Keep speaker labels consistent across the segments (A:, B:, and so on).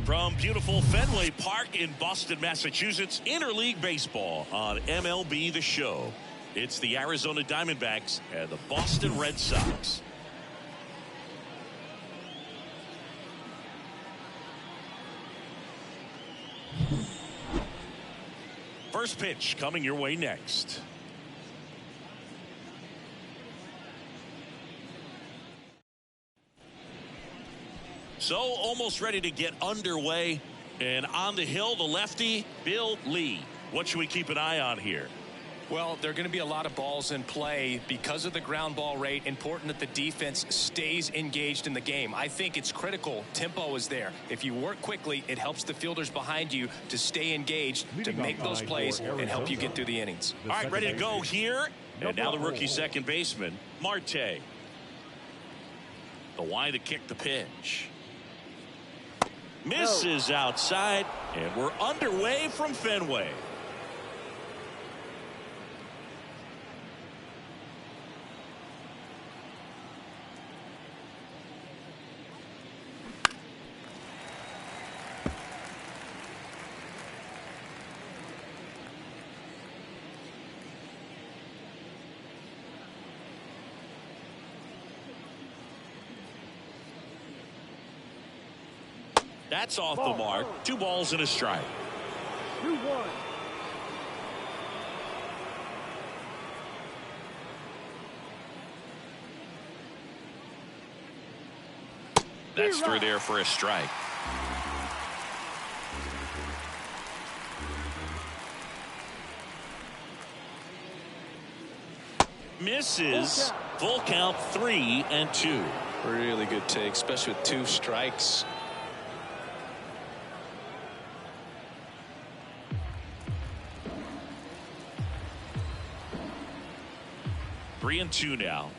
A: From beautiful Fenway Park in Boston, Massachusetts, interleague baseball on MLB The Show. It's the Arizona Diamondbacks and the Boston Red Sox. First pitch coming your way next. So almost ready to get underway, and on the hill, the lefty, Bill Lee. What should we keep an eye on here?
B: Well, there are going to be a lot of balls in play because of the ground ball rate. Important that the defense stays engaged in the game. I think it's critical. Tempo is there. If you work quickly, it helps the fielders behind you to stay engaged, to make those plays and help you get through the innings.
A: All right, ready to go here. And now the rookie second baseman, Marte. The line to kick the pitch. Misses outside, and we're underway from Fenway. That's off the mark. 2 balls and a strike.
C: 2-1.
A: That's through there for a strike. Misses. Full count, 3-2.
B: Really good take, especially with 2 strikes.
A: Three and 2 now.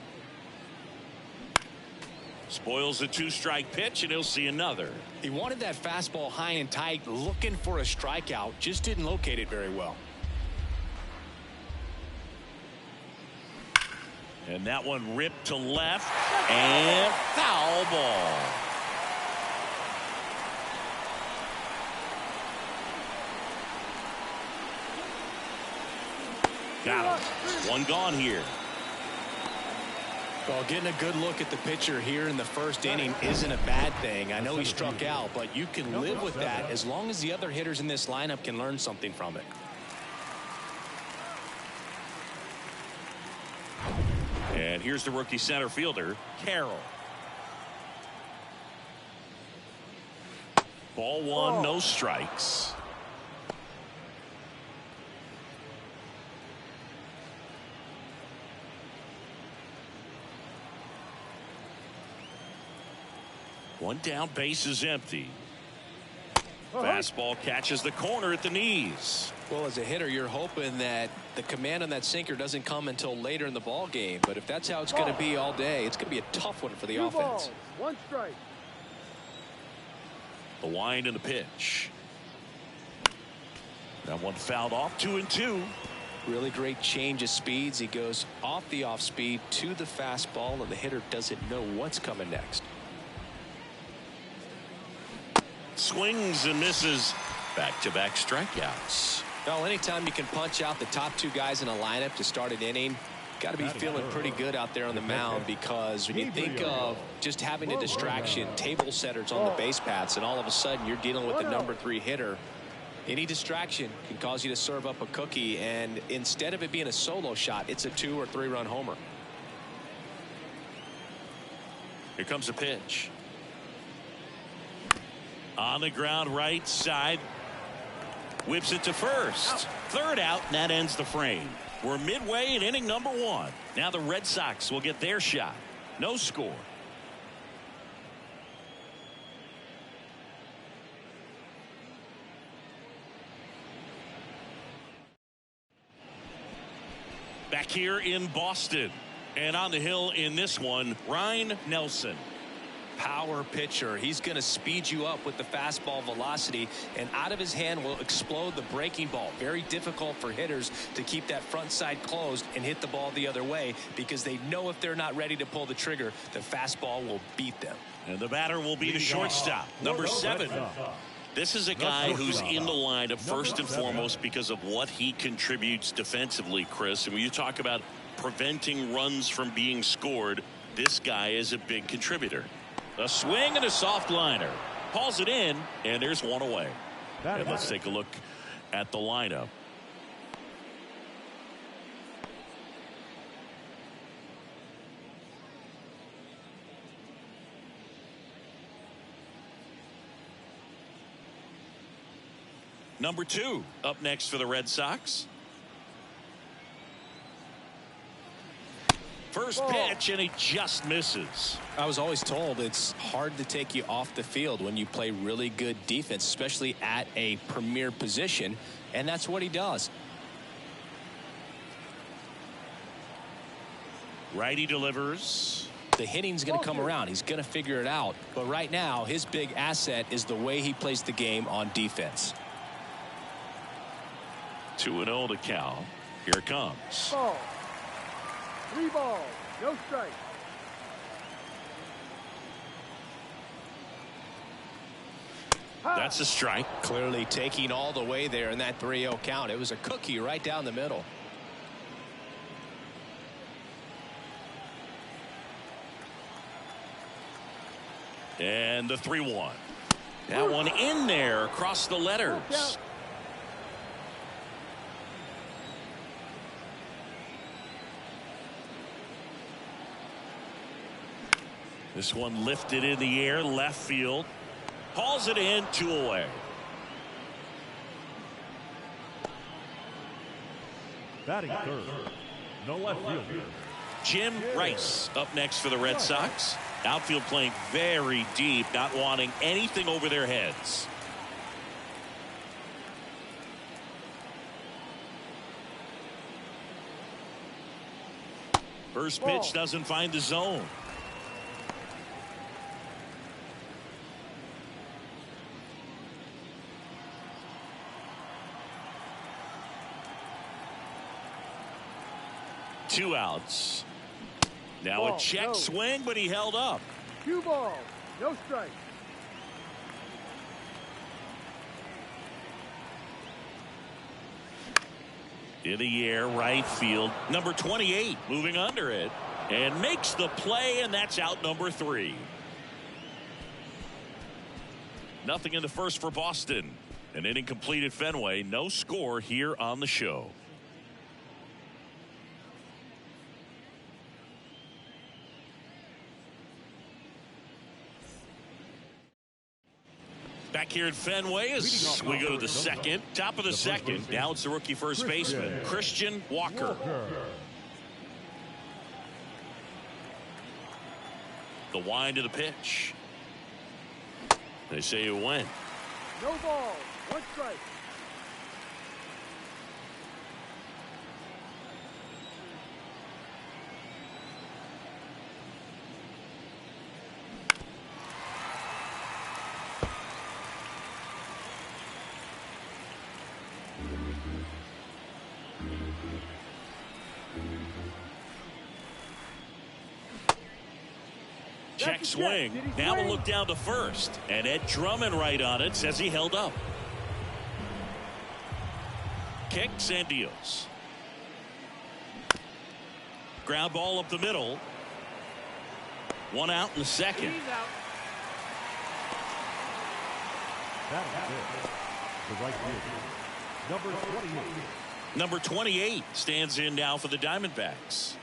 A: Spoils a 2-strike pitch, and he'll see another.
B: He wanted that fastball high and tight, looking for a strikeout, just didn't locate it very well.
A: And that one ripped to left, and foul ball. Got him. One gone here.
B: Well, getting a good look at the pitcher here in the first inning isn't a bad thing. I know he struck out, but you can live with that as long as the other hitters in this lineup can learn something from it.
A: And here's the rookie center fielder, Carroll. Ball 1, no strikes. One down, base is empty. Fastball catches the corner at the knees.
B: Well, as a hitter, you're hoping that the command on that sinker doesn't come until later in the ball game. But if that's how it's going to be all day, it's going to be a tough one for the offense.
C: 2 balls, 1 strike.
A: The wind and the pitch. That one fouled off, 2-2.
B: Really great change of speeds. He goes off the off speed to the fastball, and the hitter doesn't know what's coming next.
A: Swings and misses. Back-to-back strikeouts.
B: Well, anytime you can punch out the top 2 guys in a lineup to start an inning, got to be feeling pretty good out there on the mound, because when you think of just having a distraction, table setters on the base paths, and all of a sudden you're dealing with the number 3 hitter, any distraction can cause you to serve up a cookie, and instead of it being a solo shot, it's a 2 or 3 run homer.
A: Here comes a pitch. On the ground, right side. Whips it to first. Third out, and that ends the frame. We're midway in inning number 1. Now the Red Sox will get their shot. No score. Back here in Boston. And on the hill in this one, Ryan Nelson.
B: Power pitcher. He's going to speed you up with the fastball velocity, and out of his hand will explode the breaking ball. Very difficult for hitters to keep that front side closed and hit the ball the other way, because they know if they're not ready to pull the trigger, the fastball will beat them.
A: And the batter will be the shortstop, number 7. This is a guy who's in the lineup first and foremost because of what he contributes defensively, Chris. And when you talk about preventing runs from being scored, this guy is a big contributor. A swing and a soft liner. Hauls it in, and there's one away. And let's take a look at the lineup. Number 2 up next for the Red Sox. First pitch, and he just misses.
B: I was always told it's hard to take you off the field when you play really good defense, especially at a premier position, and that's what he does.
A: Righty delivers.
B: The hitting's going to come around. He's going to figure it out. But right now, his big asset is the way he plays the game on defense.
A: 2-0 to Cal. Here it comes.
C: Ball. 3 balls. No strike.
A: That's a strike.
B: Clearly taking all the way there in that 3-0 count. It was a cookie right down the middle.
A: And the 3-1. That one in there across the letters. This one lifted in the air, left field. Hauls it in, 2 away.
D: Batting third, no left fielder.
A: Jim Rice up next for the Red Sox. Outfield playing very deep, not wanting anything over their heads. First pitch doesn't find the zone. Two outs. Now a check swing, but he held up.
C: 2 balls. No strike.
A: In the air, right field. Number 28 moving under it and makes the play, and that's out number 3. Nothing in the first for Boston. An inning complete at Fenway. No score here on the show. Back here at Fenway as we go to the second. Top of the second. Now it's the rookie first baseman, Christian Walker. The wind of the pitch. They say it went.
C: No ball. 1 strike.
A: Check swing. Now we'll look down to first. And Ed Drummond right on it says he held up. Kicks and deals. Ground ball up the middle. 1 out in the second.
D: The right fielder, number 28.
A: Number 28 stands in now for the Diamondbacks.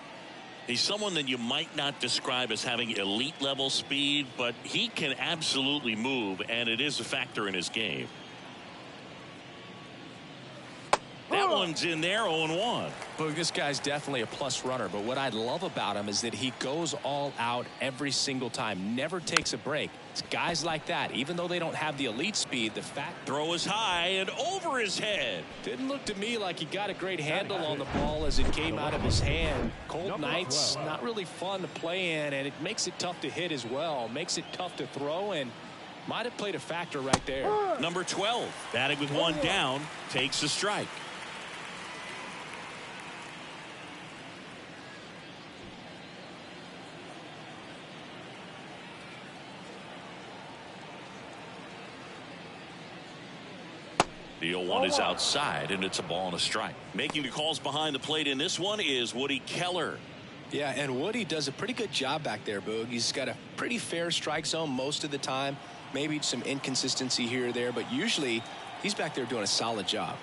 A: He's someone that you might not describe as having elite level speed, but he can absolutely move, and it is a factor in his game. That one's in there, 0-1.
B: But this guy's definitely a plus runner. But what I love about him is that he goes all out every single time. Never takes a break. It's guys like that, even though they don't have the elite speed, the fact.
A: Throw is high and over his head.
B: Didn't look to me like he got a great handle on the ball as it came out of his hand. Cold nights, not really fun to play in, and it makes it tough to hit as well. Makes it tough to throw, and might have played a factor right there.
A: Number 12, batting with 1 down, takes a strike. The 0-1 is outside, and it's a ball and a strike. Making the calls behind the plate in this one is Woody Keller.
B: Yeah, and Woody does a pretty good job back there, Boog. He's got a pretty fair strike zone most of the time. Maybe some inconsistency here or there, but usually he's back there doing a solid job.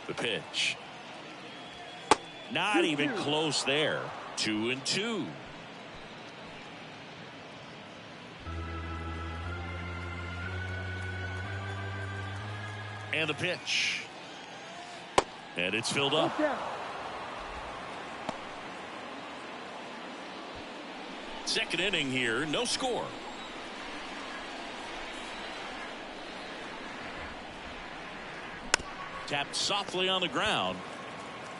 A: The pitch. Not even close there. 2-2. And the pitch. And it's filled up. Second inning here, no score. Tapped softly on the ground.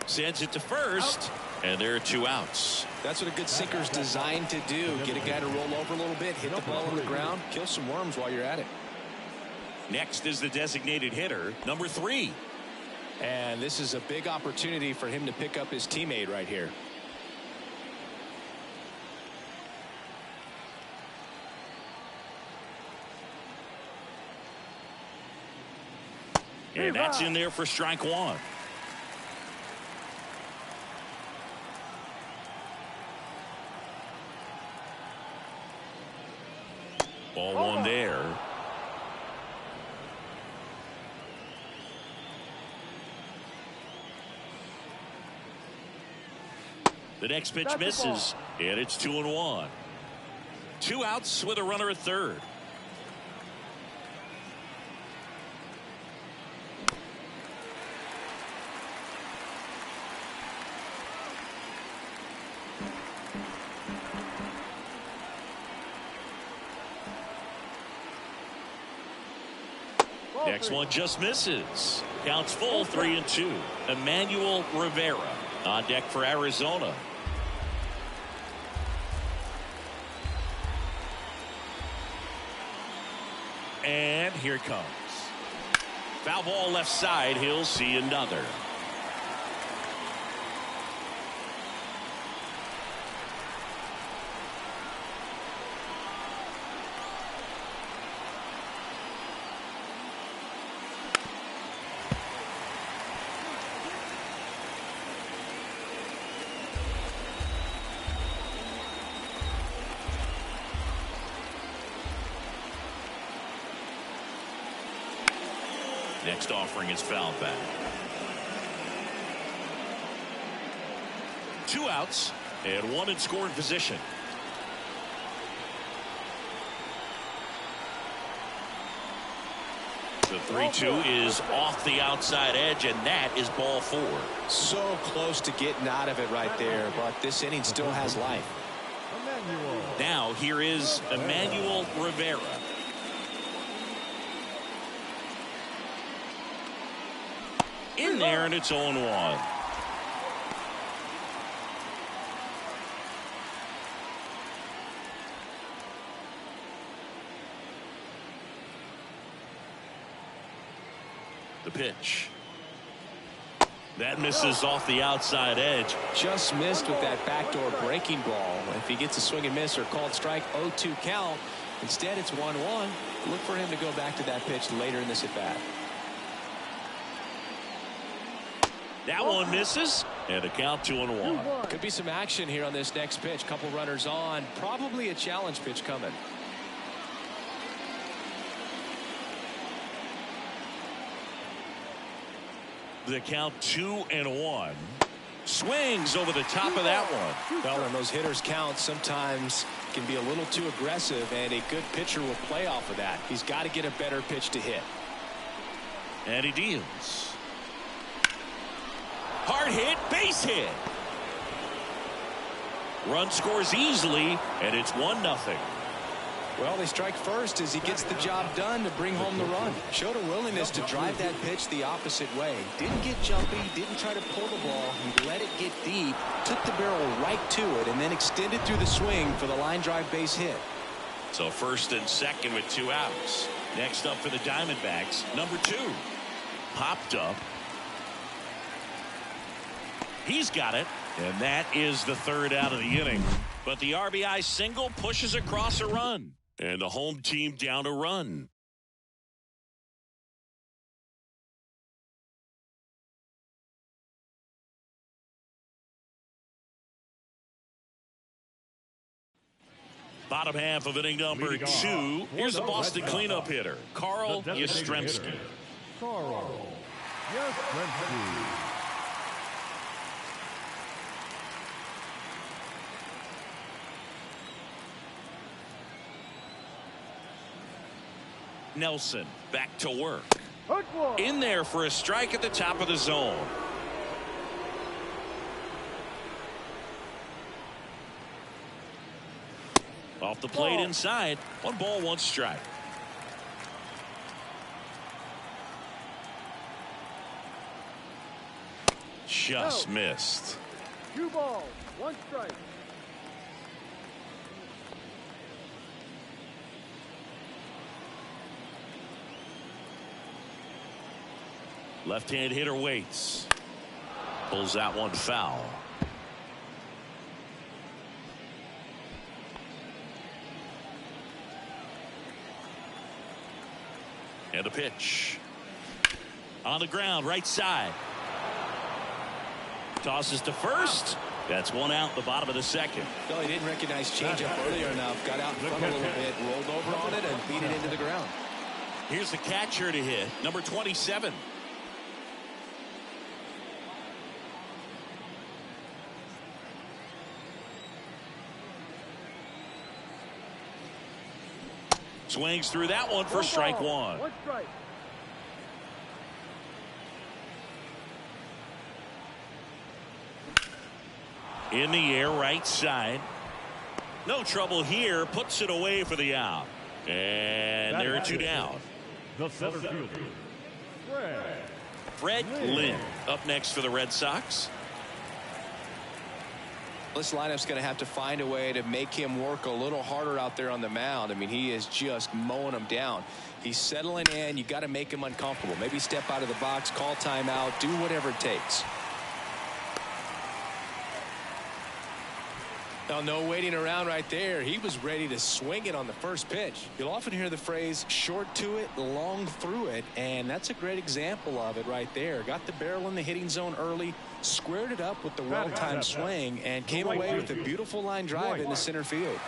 A: Sends it to first. And there are 2 outs.
B: That's what a good sinker's designed to do. Get a guy to roll over a little bit, hit the ball on the ground, kill some worms while you're at it.
A: Next is the designated hitter, number 3.
B: And this is a big opportunity for him to pick up his teammate right here.
A: And that's in there for strike 1. Ball 1 there. The next pitch misses, and it's 2-1. 2 outs with a runner at third. Next one just misses. Counts full, 3-2. Emmanuel Rivera on deck for Arizona. And here it comes. Foul ball left side. He'll see another. Next offering is fouled back. 2 outs and 1 in scoring position. The 3-2 is off the outside edge, and that is ball 4.
B: So close to getting out of it right there, but this inning still has life.
A: Now here is Emmanuel Rivera. In there, and it's 0-1. The pitch. That misses off the outside edge.
B: Just missed with that backdoor breaking ball. If he gets a swing and miss or called strike, 0-2 count. Instead, it's 1-1. Look for him to go back to that pitch later in this at bat.
A: That one misses, and a count 2-1.
B: Could be some action here on this next pitch. Couple runners on. Probably a challenge pitch coming.
A: The count 2-1. Swings over the top of that one.
B: Well, and those hitters count sometimes can be a little too aggressive, and a good pitcher will play off of that. He's got to get a better pitch to hit.
A: And he deals. Hard hit, base hit. Run scores easily, and it's 1-0.
B: Well, they strike first as he gets the job done to bring home the run. Showed a willingness to drive that pitch the opposite way. Didn't get jumpy, didn't try to pull the ball. He let it get deep, took the barrel right to it, and then extended through the swing for the line drive base hit.
A: So first and second with 2 outs. Next up for the Diamondbacks, number 2. Popped up. He's got it, and that is the third out of the inning. But the RBI single pushes across a run, and the home team down a run. Bottom half of inning number 2. Here's the Boston cleanup hitter, Carl Yastrzemski.
D: Carl Yastrzemski.
A: Nelson back to work.
C: Hook one.
A: In there for a strike at the top of the zone. Off the plate inside. 1 ball, 1 strike. Just missed.
C: 2 balls, 1 strike.
A: Left-hand hitter waits. Pulls that one foul. And a pitch. On the ground, right side. Tosses to first. That's 1 out, the bottom of the second.
B: No, he didn't recognize changeup earlier enough. Got out in front a little bit, rolled over on it, and beat it into the ground.
A: Here's the catcher to hit, number 27. Swings through that one for strike 1.
C: 1 strike.
A: In the air, right side. No trouble here. Puts it away for the out. And there are 2 down.
D: The center fielder,
A: Fred Lynn up next for the Red Sox.
B: This lineup's going to have to find a way to make him work a little harder out there on the mound. I mean, he is just mowing them down. He's settling in. You got to make him uncomfortable. Maybe step out of the box, call timeout, do whatever it takes. Now, no waiting around right there. He was ready to swing it on the first pitch. You'll often hear the phrase short to it, long through it, and that's a great example of it right there. Got the barrel in the hitting zone early, squared it up with the well-timed swing, and came away with a beautiful line drive in the center field.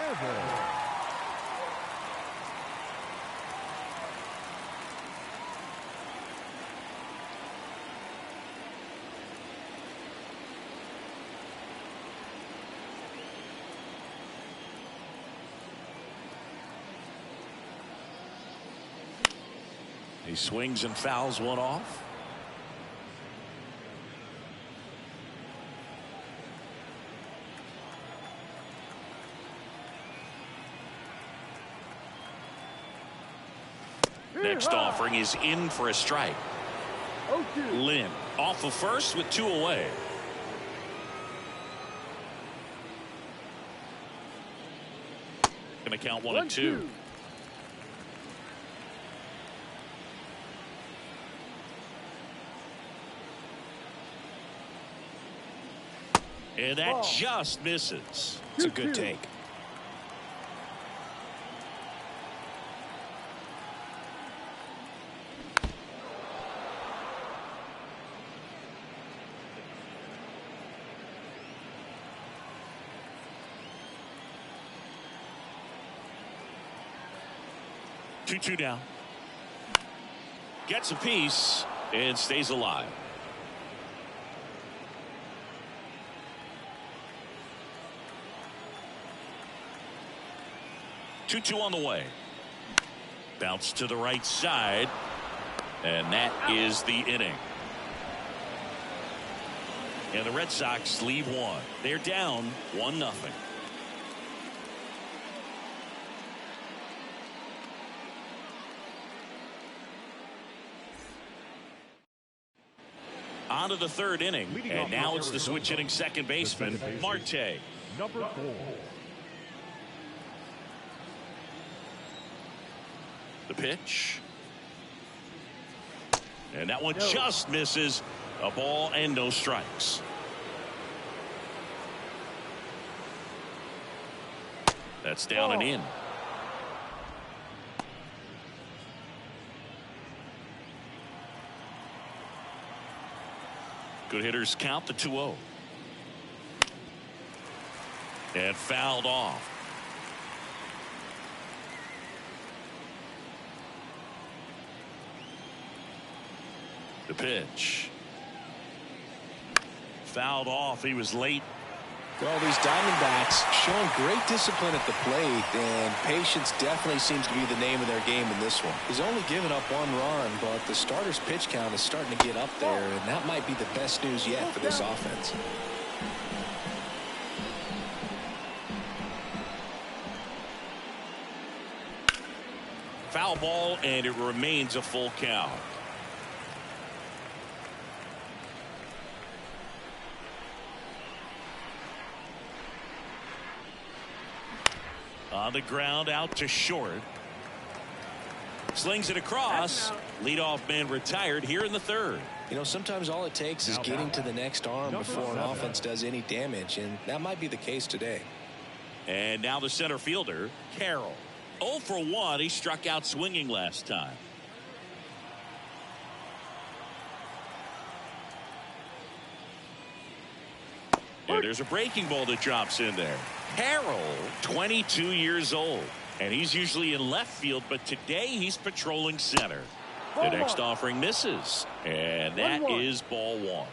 A: He swings and fouls one off. Next offering is in for a strike. Lynn off of first with 2 away. Going to count 1 and 2. And that just misses.
B: It's a good take.
A: Two down. Gets a piece and stays alive. Two on the way. Bounce to the right side. And that is the inning. And the Red Sox leave 1. They're down 1-0. On to the 3rd inning. And now it's the switch hitting second baseman, Marte.
D: Number 4.
A: The pitch. And that one just misses. A ball and no strikes. That's down and in. Good hitters count the 2-0. And fouled off. The pitch. Fouled off. He was late.
B: Well, these Diamondbacks showing great discipline at the plate, and patience definitely seems to be the name of their game in this one. He's only given up 1 run, but the starter's pitch count is starting to get up there, and that might be the best news yet for this offense.
A: Foul ball, and it remains a full count. On the ground, out to short. Slings it across. Leadoff man retired here in the 3rd.
B: You know, sometimes all it takes is getting to the next arm before an offense does any damage, and that might be the case today.
A: And now the center fielder, Carroll. 0 for 1. He struck out swinging last time. And there's a breaking ball that drops in there. Carroll, 22 years old, and he's usually in left field, but today he's patrolling center. The next offering misses, and that is ball 1.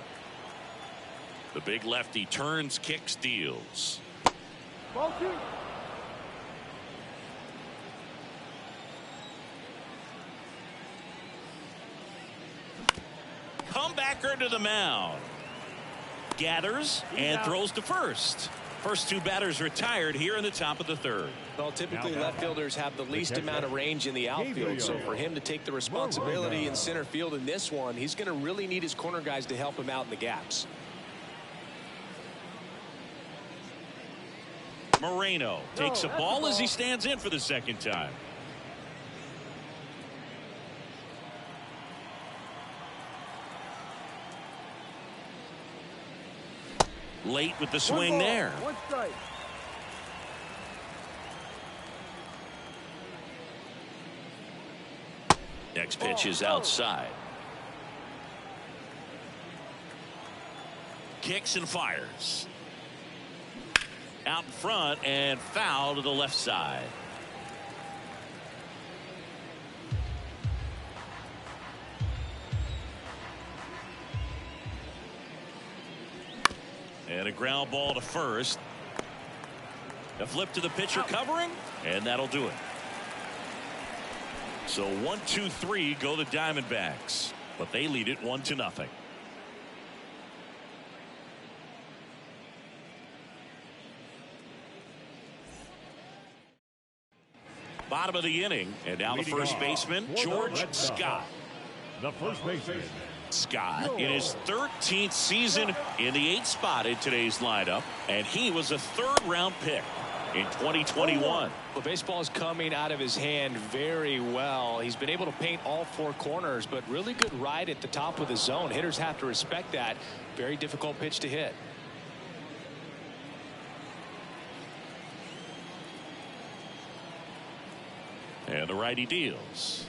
A: The big lefty turns, kicks, deals.
C: Ball 2.
A: Comebacker to the mound. Gathers and throws to first. First 2 batters retired here in the top of the 3rd.
B: Well, typically left fielders have the least amount of range in the outfield, so for him to take the responsibility in center field in this one, he's going to really need his corner guys to help him out in the gaps.
A: Moreno takes a ball as he stands in for the 2nd time. Late with the swing there.
C: 1 strike.
A: Next pitch is outside. Kicks and fires. Out in front and foul to the left side. And a ground ball to first. A flip to the pitcher covering, and that'll do it. So 1-2-3 go the Diamondbacks, but they lead it 1-0. Bottom of the inning, and now the first baseman, George Scott.
D: The first baseman,
A: Scott in his 13th season in the 8th spot in today's lineup, and he was a 3rd-round pick in 2021.
B: Well, baseball is coming out of his hand very well. He's been able to paint all 4 corners, but really good ride at the top of the zone. Hitters have to respect that. Very difficult pitch to hit.
A: And the righty deals.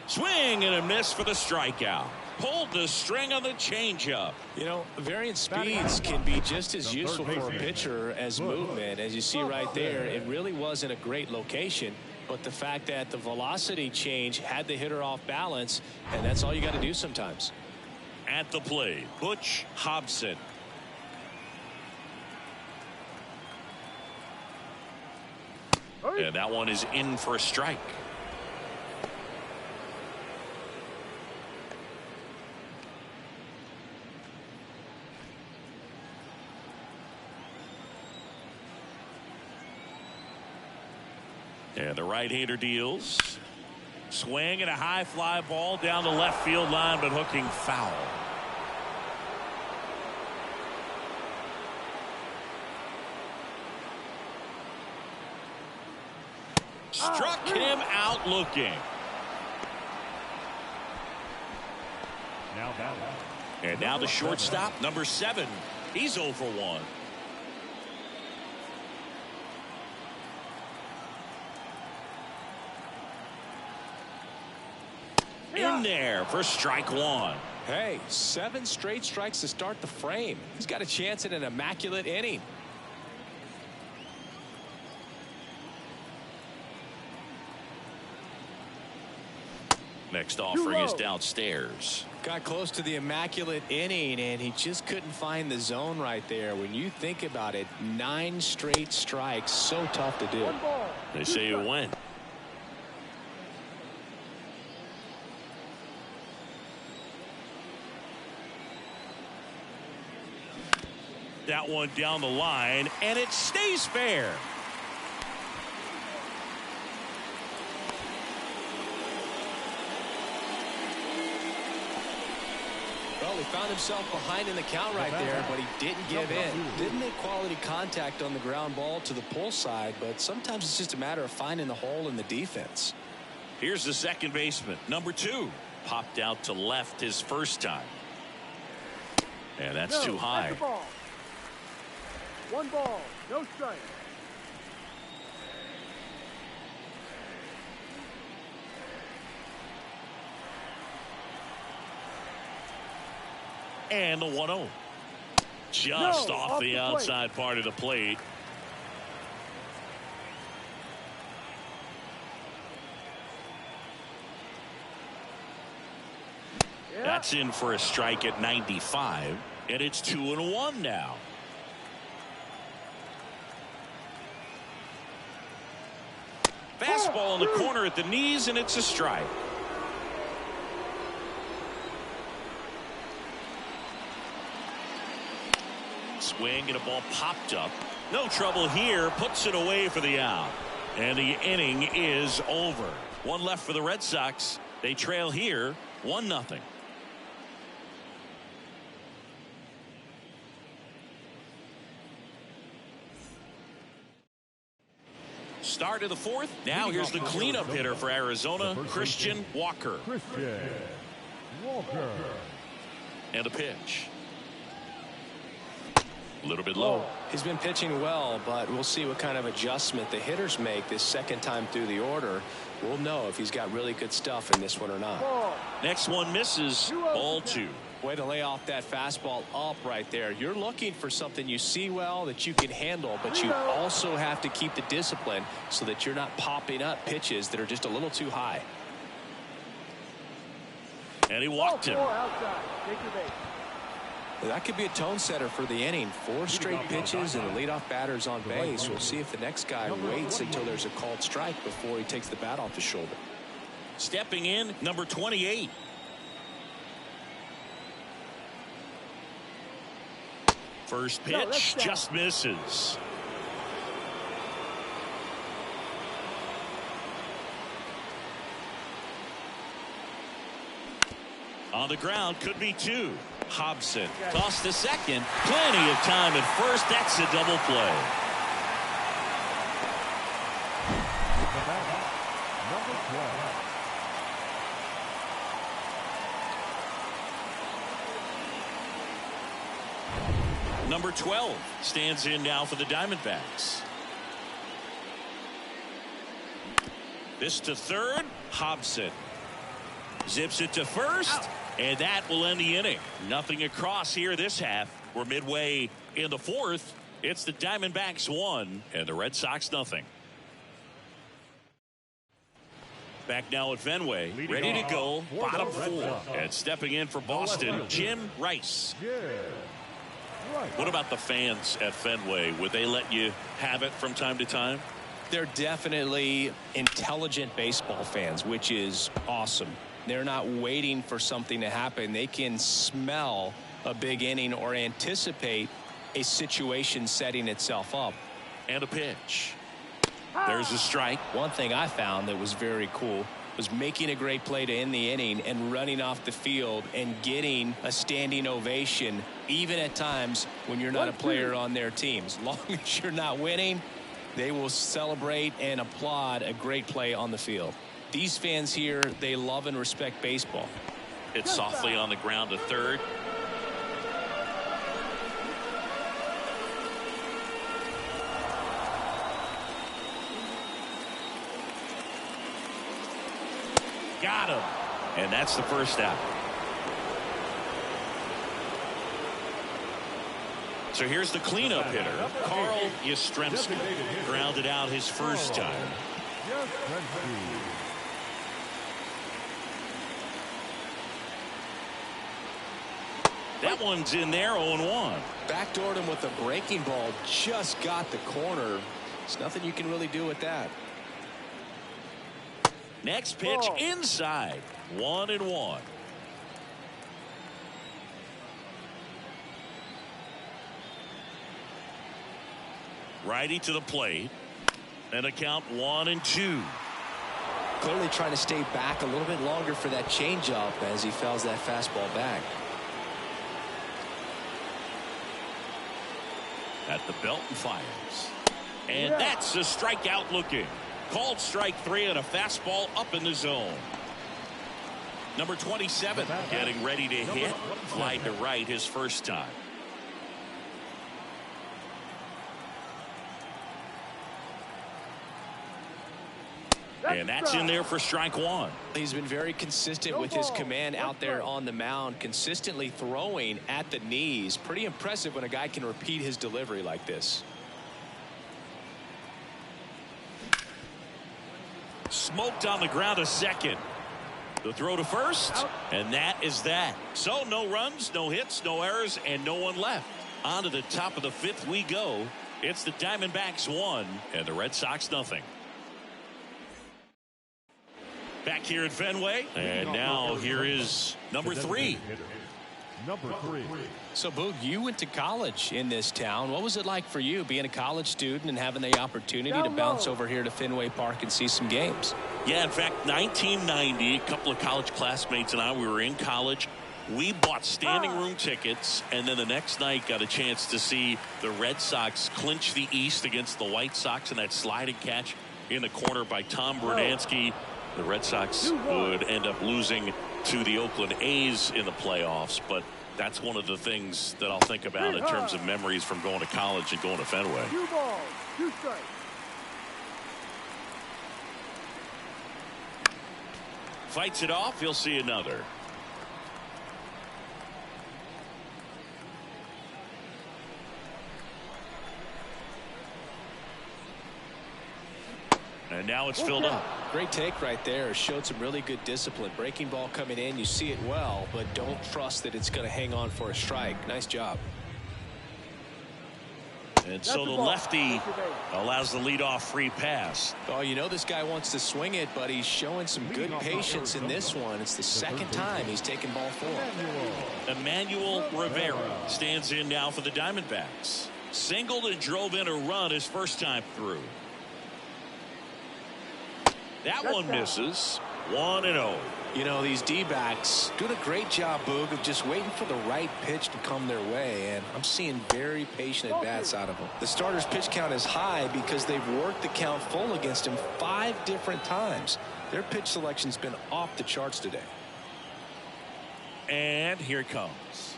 A: Swing and a miss for the strikeout. Pulled the string on the changeup.
B: You know, varying speeds can be just as useful for a pitcher as movement. As you see right there, it really wasn't a great location, but the fact that the velocity change had the hitter off balance, and that's all you got to do sometimes.
A: At the plate, Butch Hobson. And that one is in for a strike. And the right-hander deals. Swing and a high fly ball down the left field line, but hooking foul. Struck him out looking. And now the shortstop, number 7. He's 0 for 1. in there for strike one.
B: Hey, 7 straight strikes to start the frame. He's got a chance at an immaculate inning.
A: Next offering is downstairs.
B: Got close to the immaculate inning, and he just couldn't find the zone right there. When you think about it, 9 straight strikes, so tough to do.
A: They say it went. That one down the line, and it stays fair.
B: Well, he found himself behind in the count right there, but he didn't give in. Didn't make quality contact on the ground ball to the pull side, but sometimes it's just a matter of finding the hole in the defense.
A: Here's the second baseman, number 2. Popped out to left his first time. And that's too high.
C: 1 ball, no strike.
A: And the 1-0. Just off the outside part of the plate. That's in for a strike at 95, and it's 2-1 now. Fastball in the corner at the knees, and it's a strike. Swing and a ball popped up. No trouble here. Puts it away for the out. And the inning is over. 1 left for the Red Sox. They trail here 1-0. Start of the 4th. Now here's the cleanup hitter for Arizona, Christian Walker. And a pitch. A little bit low.
B: He's been pitching well, but we'll see what kind of adjustment the hitters make this second time through the order. We'll know if he's got really good stuff in this one or not.
A: Next one misses. Ball 2.
B: Way to lay off that fastball up right there. You're looking for something you see well that you can handle, but you also have to keep the discipline so that you're not popping up pitches that are just a little too high.
A: And he walked him.
B: That could be a tone setter for the inning. 4 straight pitches and the leadoff batter's on base. We'll see if the next guy waits until there's a called strike before he takes the bat off his shoulder.
A: Stepping in, number 28. First pitch just misses. On the ground, could be 2. Hobson tossed to second. Plenty of time at first. That's a double play. Number 12 stands in now for the Diamondbacks. This to third. Hobson zips it to first. And that will end the inning. Nothing across here this half. We're midway in the 4th. It's the Diamondbacks 1 and the Red Sox nothing. Back now at Fenway, ready to go, bottom 4. And stepping in for Boston, Jim Rice. What about the fans at Fenway? Would they let you have it from time to time?
B: They're definitely intelligent baseball fans, which is awesome. They're not waiting for something to happen. They can smell a big inning or anticipate a situation setting itself up.
A: And a pitch. There's a strike.
B: One thing I found that was very cool was making a great play to end the inning and running off the field and getting a standing ovation, even at times when you're not a player on their team. As long as you're not winning, they will celebrate and applaud a great play on the field. These fans here, they love and respect baseball.
A: It's softly on the ground to third. Got him. And that's the first out. So here's the cleanup hitter, Carl Yastrzemski. Grounded out his first time. That one's in there, 0-1.
B: Backdoored him with a breaking ball, just got the corner. There's nothing you can really do with that.
A: Next pitch inside, 1-1. Righty to the plate, and a count 1-2.
B: Clearly trying to stay back a little bit longer for that changeup as he fouls that fastball back.
A: At the belt and fires. And that's a strikeout looking. Called strike 3 and a fastball up in the zone. Number 27 getting ready to hit. Fly to right his first time. And that's in there for strike 1.
B: He's been very consistent with his command out there on the mound, consistently throwing at the knees. Pretty impressive when a guy can repeat his delivery like this.
A: Smoked on the ground a second. The throw to first, and that is that. So no runs, no hits, no errors, and no one left. On to the top of the 5th we go. It's the Diamondbacks 1 and the Red Sox nothing. Back here at Fenway, and now here is number 3.
B: So, Boog, you went to college in this town. What was it like for you being a college student and having the opportunity to bounce over here to Fenway Park and see some games?
A: Yeah, in fact, 1990, a couple of college classmates and I, we were in college. We bought standing room tickets, and then the next night got a chance to see the Red Sox clinch the East against the White Sox in that sliding catch in the corner by Tom Berdansky. The Red Sox would end up losing to the Oakland A's in the playoffs, but that's one of the things that I'll think about in terms of memories from going to college and going to Fenway.
C: 2 balls, 2 strikes.
A: Fights it off. He'll see another. And now it's filled up.
B: Great take right there. Showed some really good discipline. Breaking ball coming in. You see it well, but don't trust that it's going to hang on for a strike. Nice job.
A: And so the lefty allows the leadoff free pass.
B: Oh, you know this guy wants to swing it, but he's showing some good patience in this one. It's the second time he's taken ball 4.
A: Emmanuel Rivera stands in now for the Diamondbacks. Singled and drove in a run his first time through. That one misses. 1-0.
B: You know, these D-backs doing a great job, Boog, of just waiting for the right pitch to come their way, and I'm seeing very patient at-bats out of them. The starter's pitch count is high because they've worked the count full against him 5 different times. Their pitch selection's been off the charts today.
A: And here it comes.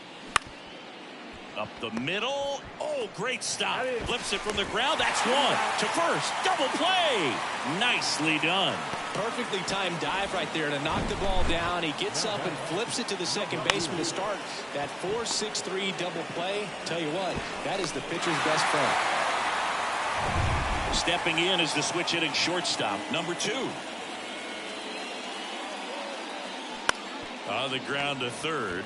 A: Up the middle. Oh, great stop. Flips it from the ground. That's one. To first. Double play. Nicely done.
B: Perfectly timed dive right there to knock the ball down. He gets up and flips it to the second baseman to start that 4-6-3 double play. Tell you what, that is the pitcher's best friend.
A: Stepping in is the switch hitting shortstop, number 2. On the ground to third.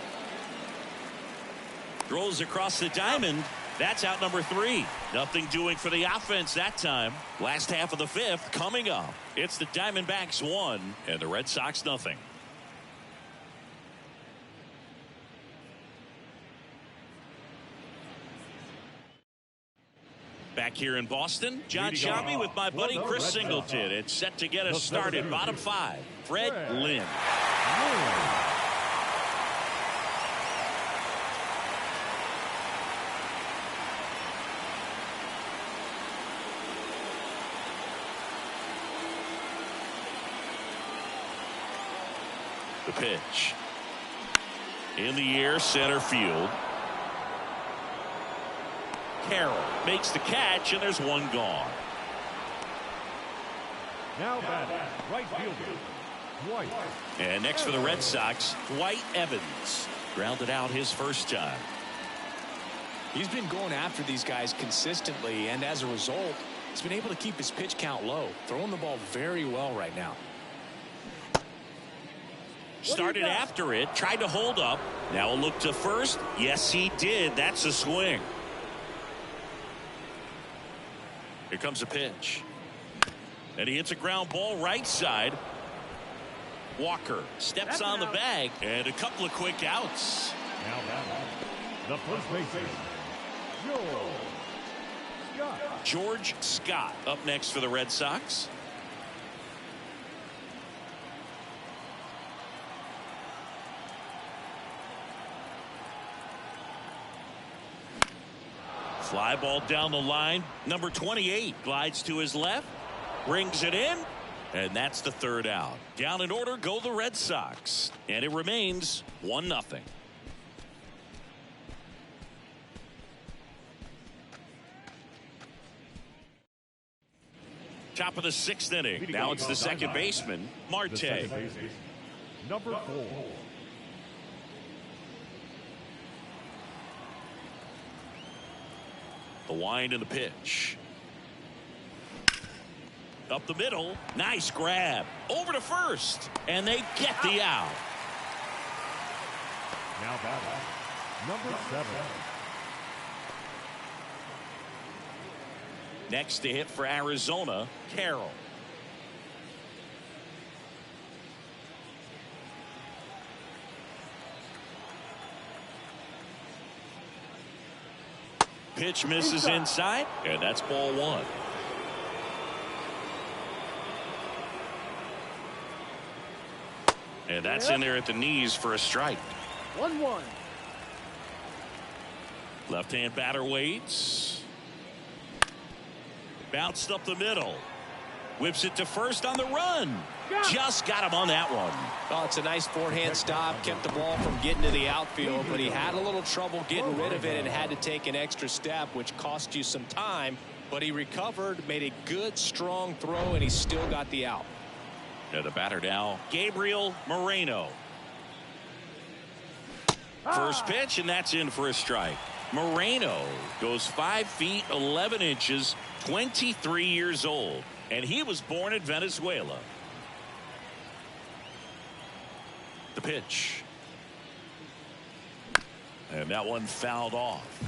A: Throws across the diamond. That's out number 3. Nothing doing for the offense that time. Last half of the 5th coming up. It's the Diamondbacks 1 and the Red Sox nothing. Back here in Boston, John Shelby with my buddy Chris Singleton. It's set to get us started. Bottom 5, Fred Lynn. The pitch. In the air, center field. Carroll makes the catch, and there's one gone.
D: Now batting, right fielder, White.
A: And next for the Red Sox, Dwight Evans. Grounded out his first time.
B: He's been going after these guys consistently, and as a result, he's been able to keep his pitch count low, throwing the ball very well right now.
A: Started after it, tried to hold up. Now a look to first. Yes, he did. That's a swing. Here comes a pitch. And he hits a ground ball right side. Walker steps on the bag, and a couple of quick outs.
D: Now batting, the first baseman,
A: George Scott up next for the Red Sox. Fly ball down the line. Number 28 glides to his left, brings it in, and that's the third out. Down in order go the Red Sox, and it remains 1-0. Top of the 6th inning. Now it's the second baseman, Marte.
D: the second baseman, number 4.
A: The wind and the pitch. Up the middle. Nice grab. Over to first. And they get the out.
D: Now batting, number 7.
A: Next to hit for Arizona, Carroll. Pitch misses inside, and that's ball 1. And that's in there at the knees for a strike.
C: 1-1.
A: Left-hand batter waits. Bounced up the middle. Whips it to first on the run. Just got him on that one.
B: Oh, it's a nice forehand stop. Kept the ball from getting to the outfield, but he had a little trouble getting rid of it and had to take an extra step, which cost you some time. But he recovered, made a good, strong throw, and he still got the out.
A: And the batter now, Gabriel Moreno. First pitch, and that's in for a strike. Moreno goes 5 feet 11 inches, 23 years old, and he was born in Venezuela. The pitch. And that one fouled off.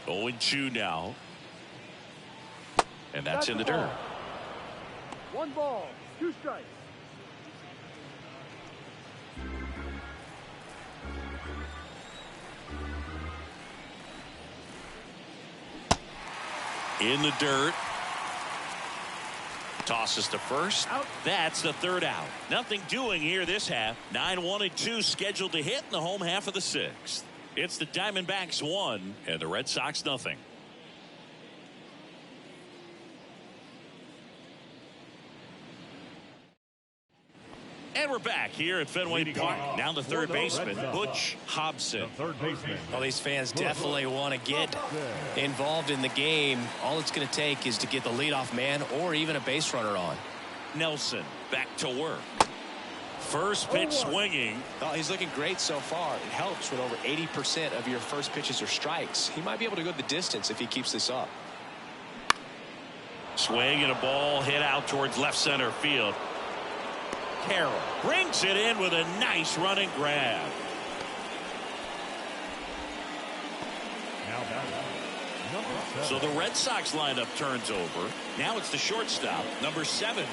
A: Oh, 0-2 now. And that's in the dirt.
C: 1 ball, 2 strikes.
A: In the dirt. Tosses to first.
C: Out.
A: That's the third out. Nothing doing here this half. 9-1-2 scheduled to hit in the home half of the 6th. It's the Diamondbacks 1 and the Red Sox nothing. And we're back here at Fenway Park. Now the third baseman, Butch Hobson.
D: Third baseman.
B: Well, these fans definitely want to get involved in the game. All it's going to take is to get the leadoff man or even a base runner on.
A: Nelson back to work. First pitch swinging.
B: Oh, he's looking great so far. It helps when over 80% of your first pitches are strikes. He might be able to go the distance if he keeps this up.
A: Swing and a ball hit out towards left center field. Carroll brings it in with a nice running grab.
D: Now batting, number 7.
A: So the Red Sox lineup turns over. Now it's the shortstop, number 7.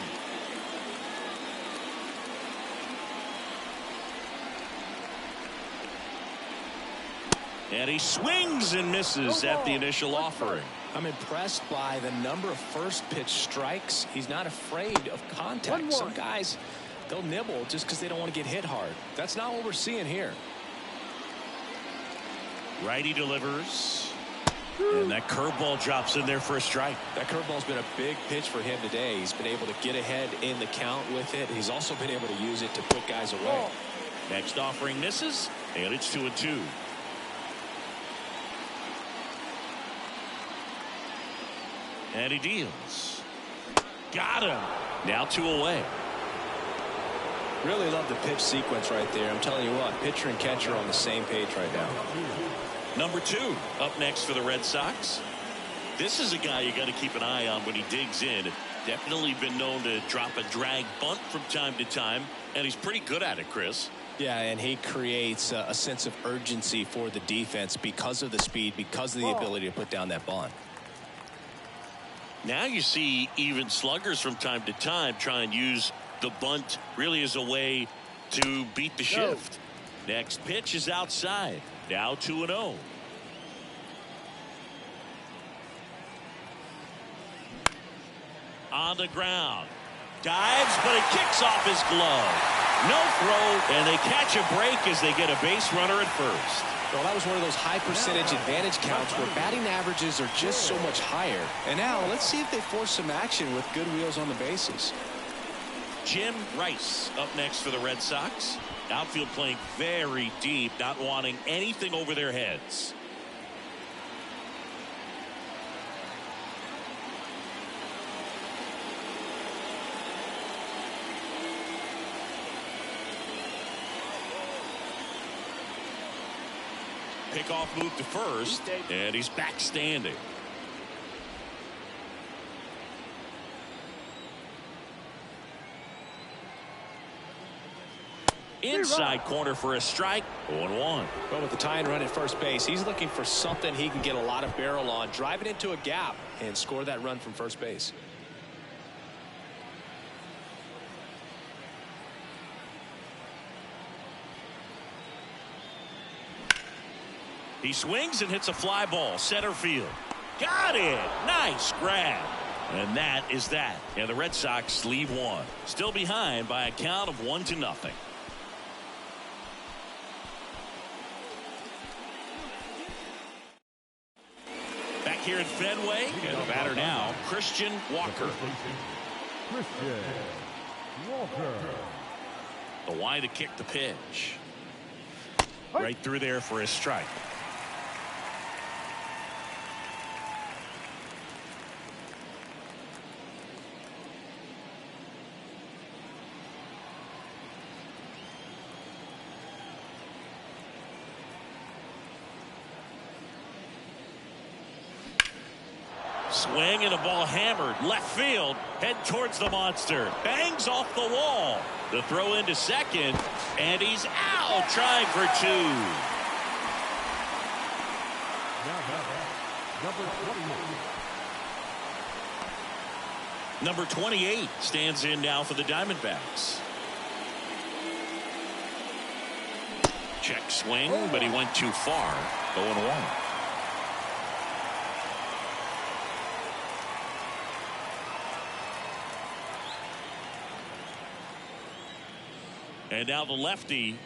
A: And he swings and misses at the initial offering.
B: I'm impressed by the number of first pitch strikes. He's not afraid of contact. Some guys, they'll nibble just because they don't want to get hit hard. That's not what we're seeing here.
A: Righty delivers. And that curveball drops in there for a strike.
B: That curveball's been a big pitch for him today. He's been able to get ahead in the count with it. He's also been able to use it to put guys away.
A: Next offering misses, and it's 2-2. And he deals. Got him. Now 2 away.
B: Really love the pitch sequence right there. I'm telling you what, pitcher and catcher are on the same page right now.
A: Number 2 up next for the Red Sox. This is a guy you got to keep an eye on when he digs in. Definitely been known to drop a drag bunt from time to time, and he's pretty good at it, Chris.
B: Yeah, and he creates a sense of urgency for the defense because of the speed, because of the ability to put down that bunt.
A: Now you see even sluggers from time to time try and use the bunt really as a way to beat the shift. Next pitch is outside. Now 2-0. On the ground. Dives, but it kicks off his glove. No throw, and they catch a break as they get a base runner at first.
B: Well, that was one of those high percentage advantage counts where batting averages are just so much higher. And now let's see if they force some action with good wheels on the bases.
A: Jim Rice up next for the Red Sox. Outfield playing very deep, not wanting anything over their heads. Pickoff move to first, and he's back standing. Inside corner for a strike. 0-1.
B: Well, with the tying run at first base, he's looking for something he can get a lot of barrel on, drive it into a gap, and score that run from first base.
A: He swings and hits a fly ball center field. Got it. Nice grab. And that is that. And the Red Sox leave one. Still behind by a count of 1-0. Back here at Fenway, and the batter now, Christian Walker.
D: Christian Walker.
A: The wide to kick the pitch. Right through there for a strike. Swing and a ball hammered left field, head towards the monster, bangs off the wall. The throw into second, and he's out, trying for 2. Number 28 stands in now for the Diamondbacks. Check swing, but he went too far. 0-1. And now the lefty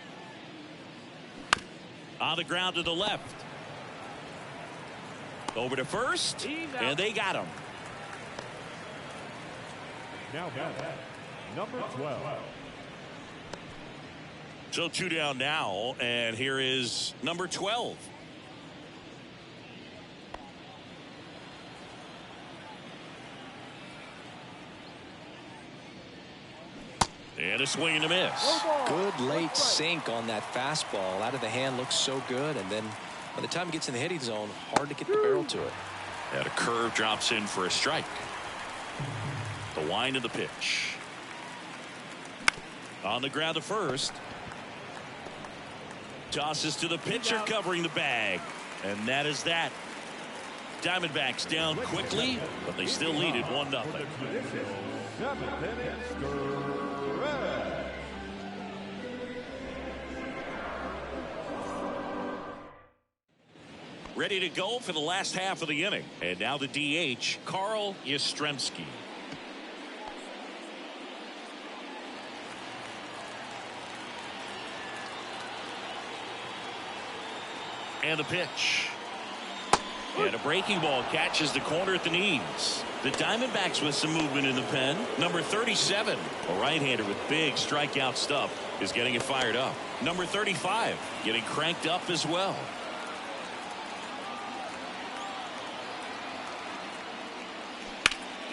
A: on the ground to the left. Over to first, and they got him.
D: Now number 12.
A: So 2 down now, and here is number 12. And a swing and a miss.
B: Good late sink on that fastball. Out of the hand, looks so good. And then by the time it gets in the hitting zone, hard to get the barrel to it.
A: And a curve drops in for a strike. The wind of the pitch. On the ground to first. Tosses to the pitcher covering the bag. And that is that. Diamondbacks down quickly, but they still lead it 1-0. Ready to go for the last half of the inning. And now the DH, Carl Yastrzemski. And the pitch. And a breaking ball catches the corner at the knees. The Diamondbacks with some movement in the pen. Number 37, a right-hander with big strikeout stuff, is getting it fired up. Number 35 getting cranked up as well.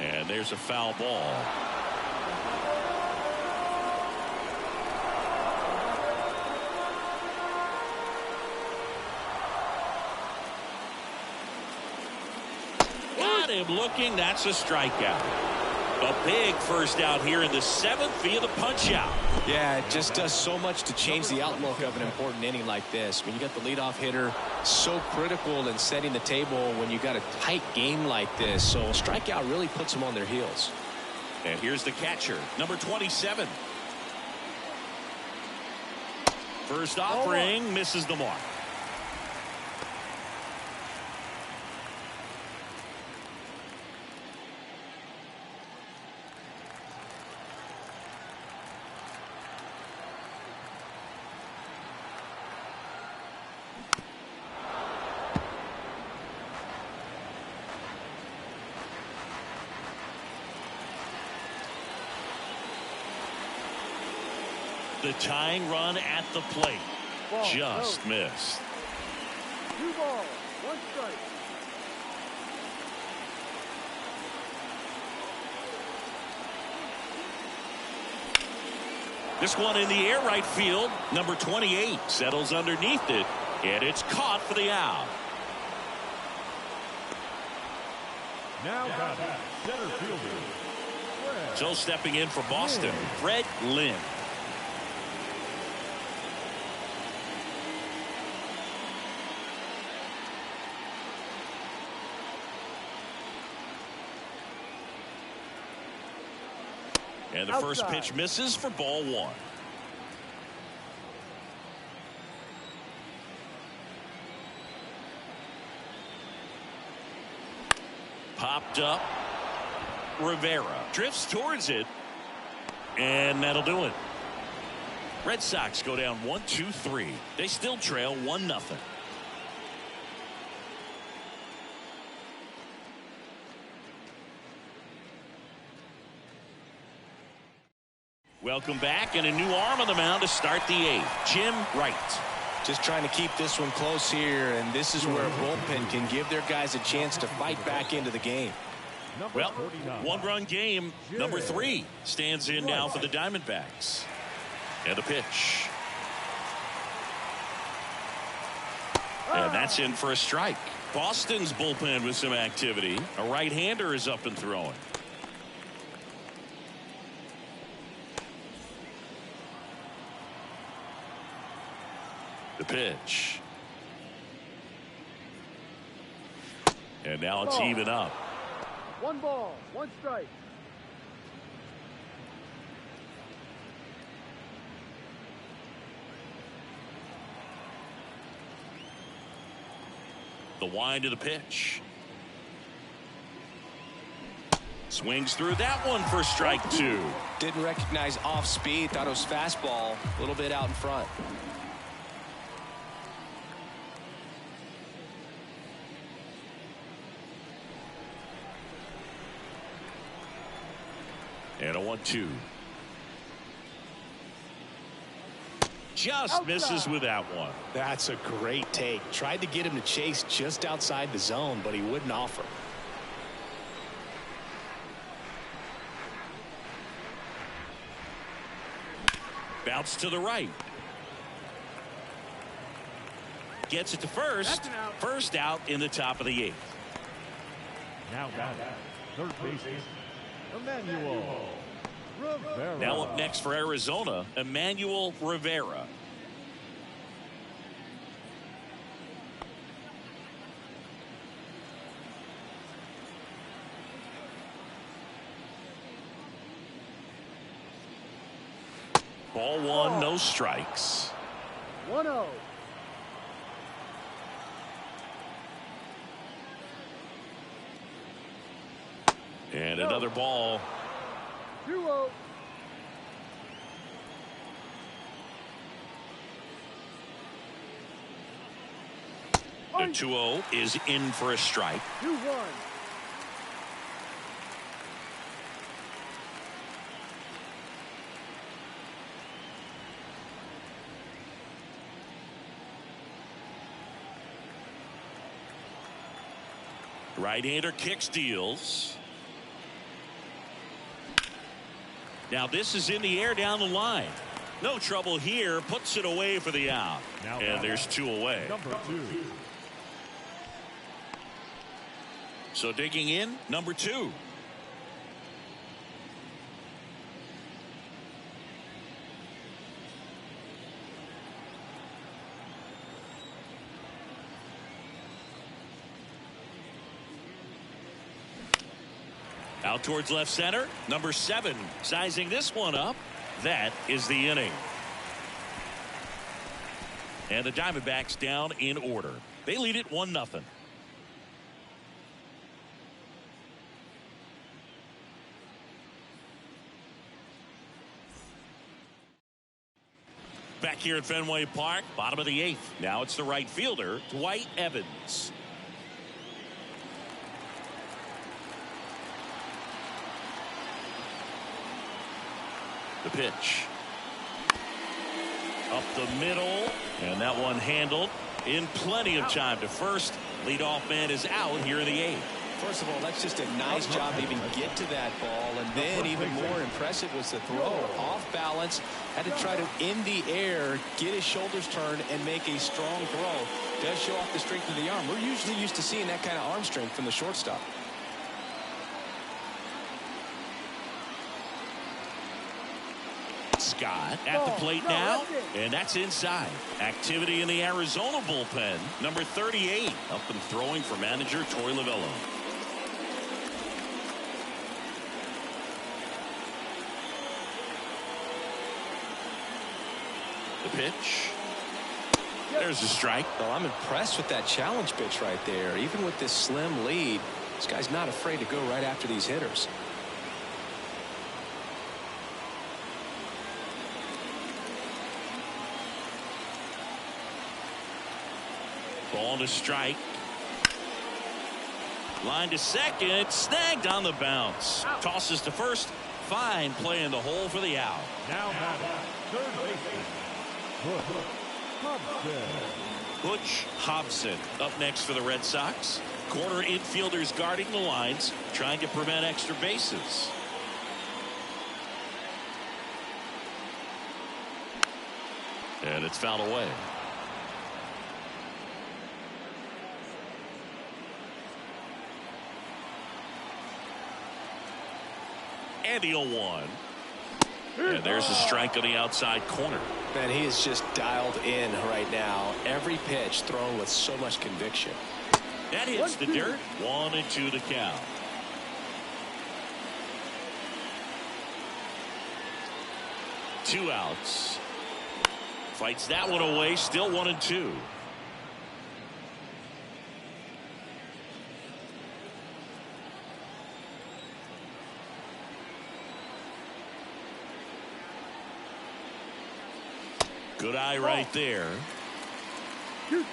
A: And there's a foul ball. Got him looking. That's a strikeout. A big first out here in the 7th via the punch out.
B: Yeah, it just does so much to change the outlook of an important inning like this. When you got the leadoff hitter, so critical in setting the table when you got a tight game like this. So a strikeout really puts them on their heels.
A: And here's the catcher, number 27. First offering, misses the mark. The tying run at the plate.
C: Ball,
A: just missed.
C: 2 balls, 1 strike.
A: This one in the air right field. Number 28 settles underneath it, and it's caught for the out.
D: Now batting, center fielder.
A: So stepping in for Boston, Fred Lynn. And the first pitch misses for ball 1. Popped up. Rivera drifts towards it. And that'll do it. Red Sox go down 1-2-3. They still trail 1-0. Welcome back, and a new arm on the mound to start the 8th. Jim Wright.
B: Just trying to keep this one close here, and this is where a bullpen can give their guys a chance to fight back into the game.
A: Well, 1-run game. Number 3 stands in now for the Diamondbacks. And the pitch. And that's in for a strike. Boston's bullpen with some activity. A right-hander is up and throwing. The pitch. And now it's even up.
C: 1 ball, 1 strike.
A: The wind of the pitch. Swings through that one for strike 2.
B: Didn't recognize off speed. Thought it was fastball. A little bit out in front.
A: And a 1-2. Just misses with that one.
B: That's a great take. Tried to get him to chase just outside the zone, but he wouldn't offer.
A: Bounce to the right. Gets it to first. First out in the top of the 8th.
D: Now batting, third baseman, Emmanuel Rivera.
A: Now up next for Arizona, Emmanuel Rivera. Ball 1, no strikes.
C: 1-0.
A: And another ball.
C: 2-0.
A: The 2-0 is in for a strike.
C: 2-1.
A: Right-hander kicks, deals. Now this is in the air down the line. No trouble here. Puts it away for the out. And there's 2 away.
D: Number 2.
A: So digging in, number 2. Out towards left center, number 7, sizing this one up. That is the inning. And the Diamondbacks down in order. They lead it 1-0. Back here at Fenway Park, bottom of the 8th. Now it's the right fielder, Dwight Evans. The pitch. Up the middle. And that one handled in plenty of time to first. Leadoff man is out here in the 8th.
B: First of all, that's just a nice job to even get to that ball. And then even more impressive was the throw. Off balance. Had to try to, in the air, get his shoulders turned and make a strong throw. Does show off the strength of the arm. We're usually used to seeing that kind of arm strength from the shortstop.
A: Scott at the plate now, and that's inside. Activity in the Arizona bullpen. Number 38 up and throwing for manager Torey Lovullo. The pitch. There's a strike.
B: Well, I'm impressed with that challenge pitch right there. Even with this slim lead, this guy's not afraid to go right after these hitters.
A: Ball to strike. Line to second. Snagged on the bounce. Tosses to first. Fine play in the hole for the out.
D: Now third baseman,
A: Butch Hobson up next for the Red Sox. Corner infielders guarding the lines, trying to prevent extra bases. And it's fouled away. And the 0-1. And there's a strike on the outside corner.
B: Man, he is just dialed in right now. Every pitch thrown with so much conviction.
A: That hits the dirt. 1-2 to count. Two outs. Fights that one away. Still 1-2. Good eye right there.
C: 2-2.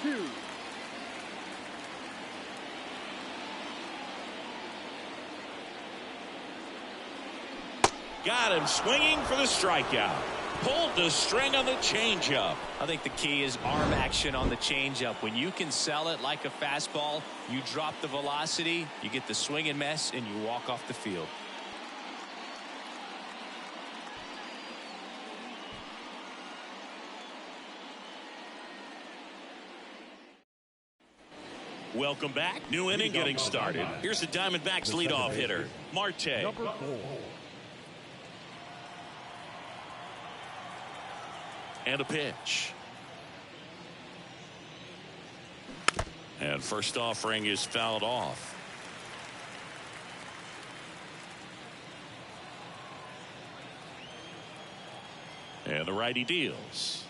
A: Got him swinging for the strikeout. Pulled the string on the changeup.
E: I think the key is arm action on the changeup. When you can sell it like a fastball, you drop the velocity, you get the swing and miss, and you walk off the field.
A: Welcome back. New inning getting started. Here's the Diamondbacks leadoff hitter, Marte.
D: number 4.
A: And a pitch. And first offering is fouled off. And the righty deals.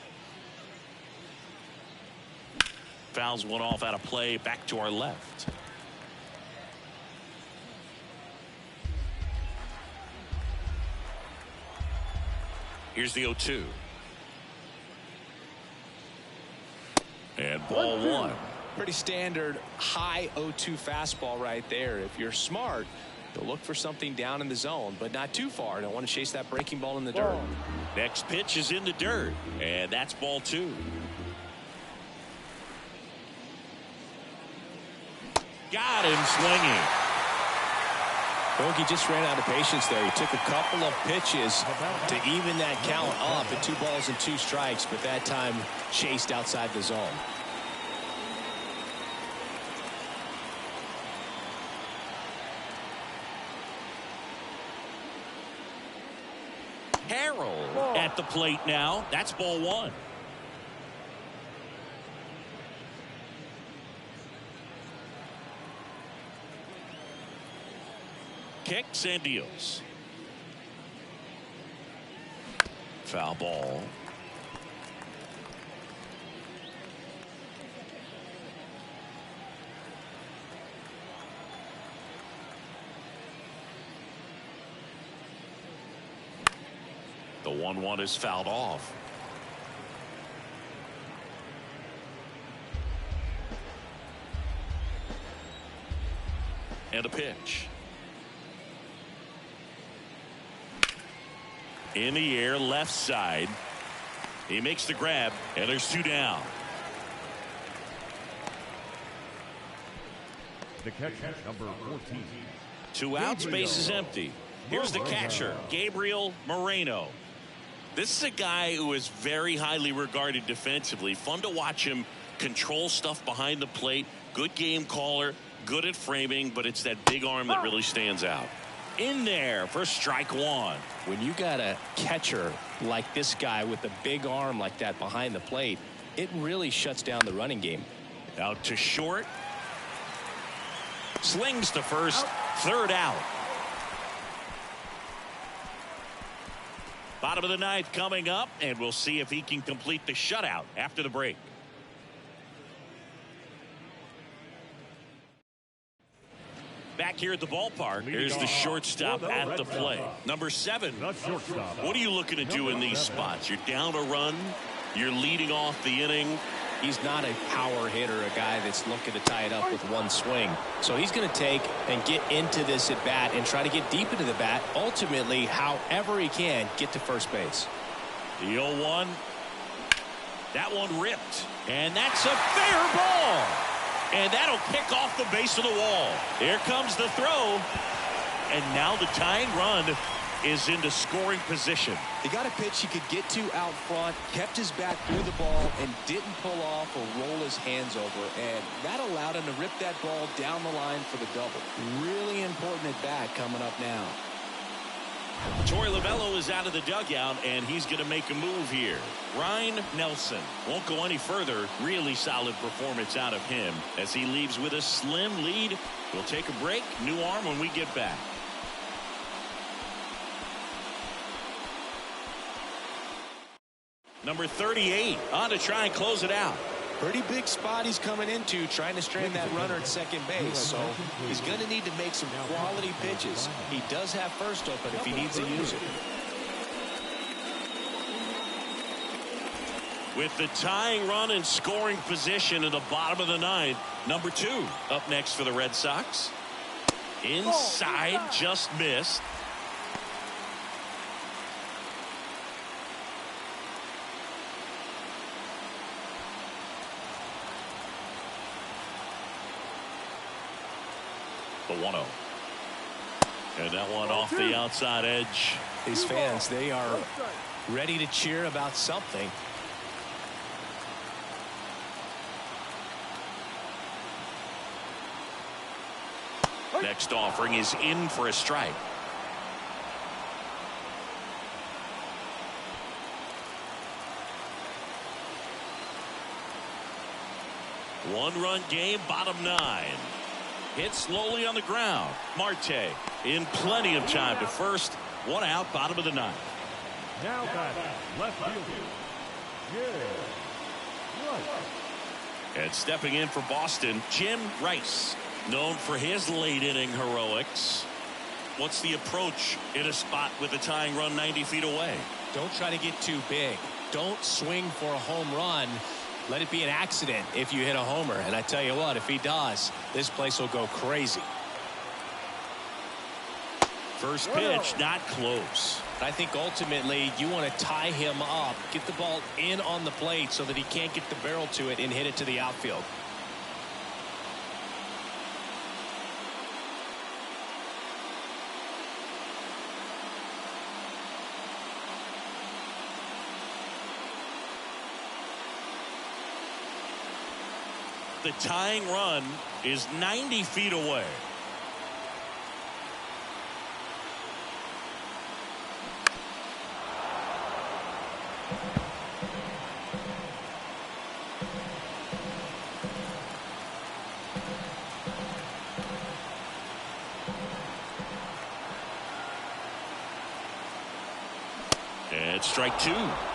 A: Fouls one off out of play, back to our left. Here's the 0-2. And ball 1.
B: Pretty standard high 0-2 fastball right there. If you're smart, you'll look for something down in the zone, but not too far. Don't want to chase that breaking ball in the dirt.
A: Next pitch is in the dirt, and that's ball 2. Got him swinging.
B: Bogey just ran out of patience there. He took a couple of pitches to even that count up at 2 balls and 2 strikes, but that time chased outside the zone.
A: Harrell at the plate now. That's ball 1. Kicks and deals. Foul ball. The 1-1 is fouled off. And a pitch. In the air, left side. He makes the grab, and there's 2 down.
D: The catcher, number 14.
A: 2 outs, base is empty. Here's the catcher, Gabriel Moreno. This is a guy who is very highly regarded defensively. Fun to watch him control stuff behind the plate. Good game caller, good at framing, but it's that big arm that really stands out. In there for strike 1.
B: When you got a catcher like this guy with a big arm like that behind the plate, it really shuts down the running game.
A: Out to short. Slings to first. 3rd out. Bottom of the 9th coming up, and we'll see if he can complete the shutout after the break. Back here at the ballpark, here's the shortstop at the plate. Number 7. What are you looking to do in these spots? You're down a run. You're leading off the inning.
B: He's not a power hitter, a guy that's looking to tie it up with one swing. So he's going to take and get into this at bat and try to get deep into the bat. Ultimately, however he can, get to first base.
A: The 0-1. That one ripped. And that's a fair ball. And that'll kick off the base of the wall. Here comes the throw. And now the tying run is into scoring position.
B: He got a pitch he could get to out front, kept his back through the ball, and didn't pull off or roll his hands over. And that allowed him to rip that ball down the line for the double. Really important at bat coming up now.
A: Torey Lovullo is out of the dugout, and he's going to make a move here. Ryan Nelson won't go any further. Really solid performance out of him as he leaves with a slim lead. We'll take a break. New arm when we get back. Number 38 on to try and close it out.
B: Pretty big spot he's coming into, trying to strand that runner at second base. So he's going to need to make some quality pitches. He does have first open if he needs to use it.
A: With the tying run and scoring position in the bottom of the 9th, number 2 up next for the Red Sox. Inside, just missed. The 1-0. And that one off the outside edge.
B: These fans, they are ready to cheer about something.
A: Next offering is in for a strike. One-run game, bottom 9. Hit slowly on the ground. Marte in plenty of time to first. 1 out, bottom of the 9th.
D: Now back, left fielder.
A: And stepping in for Boston, Jim Rice, known for his late inning heroics. What's the approach in a spot with a tying run 90 feet away?
B: Don't try to get too big. Don't swing for a home run. Let it be an accident if you hit a homer. And I tell you what, if he does, this place will go crazy.
A: First pitch, not close.
B: I think ultimately you want to tie him up, get the ball in on the plate so that he can't get the barrel to it and hit it to the outfield.
A: the tying run is 90 feet away. And strike two.